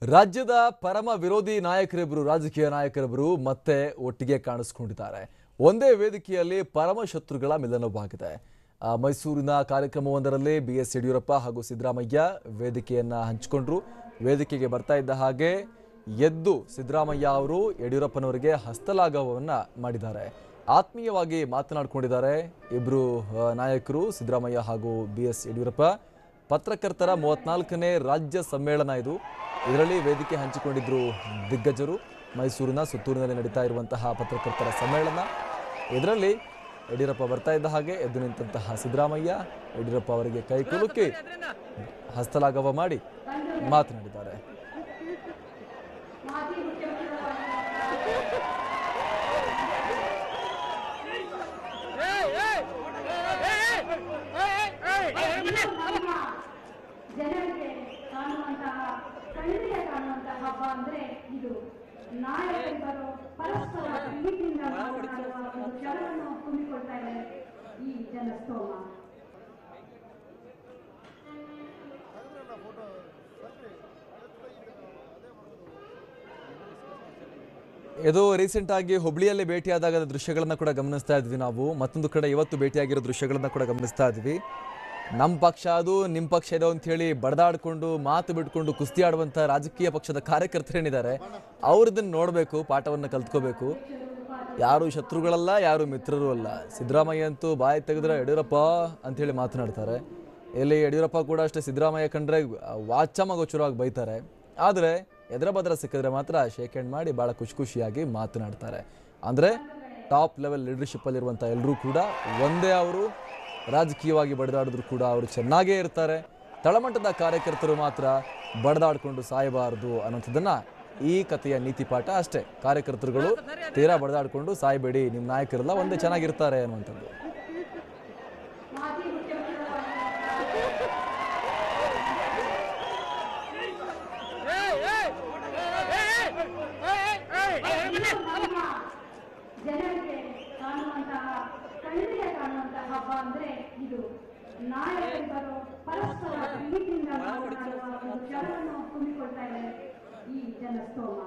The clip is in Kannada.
ರಾಜ್ಯದ ಪರಮ ವಿರೋಧಿ ನಾಯಕರಿಬ್ಬರು ರಾಜಕೀಯ ನಾಯಕರಿಬ್ಬರು ಮತ್ತೆ ಒಟ್ಟಿಗೆ ಕಾಣಿಸಿಕೊಂಡಿದ್ದಾರೆ. ಒಂದೇ ವೇದಿಕೆಯಲ್ಲಿ ಪರಮ ಶತ್ರುಗಳ ಮಿಲನವಾಗಿದೆ. ಮೈಸೂರಿನ ಕಾರ್ಯಕ್ರಮವೊಂದರಲ್ಲಿ ಬಿಎಸ್ ಯಡಿಯೂರಪ್ಪ ಹಾಗೂ ಸಿದ್ದರಾಮಯ್ಯ ವೇದಿಕೆಯನ್ನ ಹಂಚಿಕೊಂಡ್ರು. ವೇದಿಕೆಗೆ ಬರ್ತಾ ಇದ್ದ ಹಾಗೆ ಎದ್ದು ಸಿದ್ದರಾಮಯ್ಯ ಅವರು ಯಡಿಯೂರಪ್ಪನವರಿಗೆ ಹಸ್ತಲಾಘವವನ್ನ ಮಾಡಿದ್ದಾರೆ. ಆತ್ಮೀಯವಾಗಿ ಮಾತನಾಡಿಕೊಂಡಿದ್ದಾರೆ ಇಬ್ಬರು ನಾಯಕರು, ಸಿದ್ದರಾಮಯ್ಯ ಹಾಗೂ ಬಿಎಸ್ ಯಡಿಯೂರಪ್ಪ. ಪತ್ರಕರ್ತರ 34ನೇ ರಾಜ್ಯ ಸಮ್ಮೇಳನ ಇದು. ಇದರಲ್ಲಿ ವೇದಿಕೆ ಹಂಚಿಕೊಂಡಿದ್ರು ದಿಗ್ಗಜರು. ಮೈಸೂರಿನ ಸುತ್ತೂರಿನಲ್ಲಿ ನಡೀತಾ ಇರುವಂತಹ ಪತ್ರಕರ್ತರ ಸಮ್ಮೇಳನ. ಇದರಲ್ಲಿ ಯಡಿಯೂರಪ್ಪ ಬರ್ತಾ ಇದ್ದ ಹಾಗೆ ಎದ್ದು ನಿಂತಹ ಸಿದ್ದರಾಮಯ್ಯ ಯಡಿಯೂರಪ್ಪ ಅವರಿಗೆ ಕೈ ಕುಲುಕಿ ಹಸ್ತಲಾಘವ ಮಾಡಿ ಮಾತನಾಡಿದ್ದಾರೆ. ಜನರಿಗೆ ಕಾಣುವಂತಹ ಕಣ್ಣಿಗೆ ಕಾಣುವಂತಹ ಹಬ್ಬ ಅಂದ್ರೆ ಇದು. ನಾಯಕರಿಬ್ಬರು ಪರಸ್ಪರ ಪ್ರೀತಿಯಿಂದ ಮಾತನಾಡುವ ಒಂದು ಕ್ಷಣವನ್ನು ತುಂಬಿಕೊಳ್ತಾ ಇದೆ ಈ ಜನಸ್ತೋಮ. ಇದು ರೀಸೆಂಟ್ ಆಗಿ ಹುಬ್ಳಿಯಲ್ಲಿ ಭೇಟಿಯಾದಾಗ ದೃಶ್ಯಗಳನ್ನ ಕೂಡ ಗಮನಿಸ್ತಾ ಇದ್ವಿ ನಾವು. ಮತ್ತೊಂದು ಕಡೆ ಇವತ್ತು ಭೇಟಿಯಾಗಿರೋ ದೃಶ್ಯಗಳನ್ನ ಕೂಡ ಗಮನಿಸ್ತಾ ಇದ್ವಿ. ನಮ್ಮ ಪಕ್ಷ ಅದು ನಿಮ್ಮ ಪಕ್ಷ ಇದು ಅಂತ ಹೇಳಿ ಬಡದಾಡ್ಕೊಂಡು ಮಾತು ಬಿಟ್ಕೊಂಡು ಕುಸ್ತಿ ಆಡುವಂಥ ರಾಜಕೀಯ ಪಕ್ಷದ ಕಾರ್ಯಕರ್ತರೇನಿದ್ದಾರೆ ಅವ್ರದನ್ನು ನೋಡಬೇಕು, ಪಾಠವನ್ನು ಕಲ್ತ್ಕೋಬೇಕು. ಯಾರು ಶತ್ರುಗಳಲ್ಲ, ಯಾರು ಮಿತ್ರರು ಅಲ್ಲ. ಸಿದ್ದರಾಮಯ್ಯ ಅಂತೂ ಬಾಯಿ ತೆಗೆದ್ರೆ ಯಡಿಯೂರಪ್ಪ ಅಂಥೇಳಿ ಮಾತನಾಡ್ತಾರೆ. ಇಲ್ಲಿ ಯಡಿಯೂರಪ್ಪ ಕೂಡ ಅಷ್ಟೇ, ಸಿದ್ದರಾಮಯ್ಯ ಕಂಡ್ರೆ ವಾಚಾಮಗೋಚರವಾಗಿ ಬೈತಾರೆ. ಆದರೆ ಎದರ ಬದರ ಸಿಕ್ಕಿದ್ರೆ ಮಾತ್ರ ಶೇಕ್ ಹ್ಯಾಂಡ್ ಮಾಡಿ ಭಾಳ ಖುಷಿಯಾಗಿ ಮಾತನಾಡ್ತಾರೆ. ಅಂದರೆ ಟಾಪ್ ಲೆವೆಲ್ ಲೀಡರ್ಶಿಪ್ಪಲ್ಲಿರುವಂಥ ಎಲ್ಲರೂ ಕೂಡ ಒಂದೇ. ಅವರು ರಾಜಕೀಯವಾಗಿ ಬಡಿದಾಡಿದ್ರು ಕೂಡ ಅವರು ಚೆನ್ನಾಗೇ ಇರ್ತಾರೆ. ತಳಮಟ್ಟದ ಕಾರ್ಯಕರ್ತರು ಮಾತ್ರ ಬಡಿದಾಡಿಕೊಂಡು ಸಾಯಬಾರದು ಅನ್ನೋಂಥದ್ದನ್ನು ಈ ಕಥೆಯ ನೀತಿ ಪಾಠ ಅಷ್ಟೇ. ಕಾರ್ಯಕರ್ತರುಗಳು ತೀರಾ ಬಡಿದಾಡಿಕೊಂಡು ಸಾಯಬೇಡಿ, ನಿಮ್ಮ ನಾಯಕರೆಲ್ಲ ಒಂದೇ ಚೆನ್ನಾಗಿರ್ತಾರೆ ಅನ್ನುವಂಥದ್ದು. ಜನರಿಗೆ ಕಾಣುವಂತಹ ಕಣ್ಣಿಗೆ ಕಾಣುವಂತಹ ಹಬ್ಬ ಅಂದ್ರೆ ಇದು. ನಾಯಕರಿಬ್ಬರು ಪರಸ್ಪರ ಪ್ರೀತಿಯಿಂದ ಮಾತನಾಡುವ ಒಂದು ಕ್ಷಣವನ್ನು ತುಂಬಿಕೊಳ್ತಾ ಇದೆ ಈ ಜನಸ್ತೋಮ.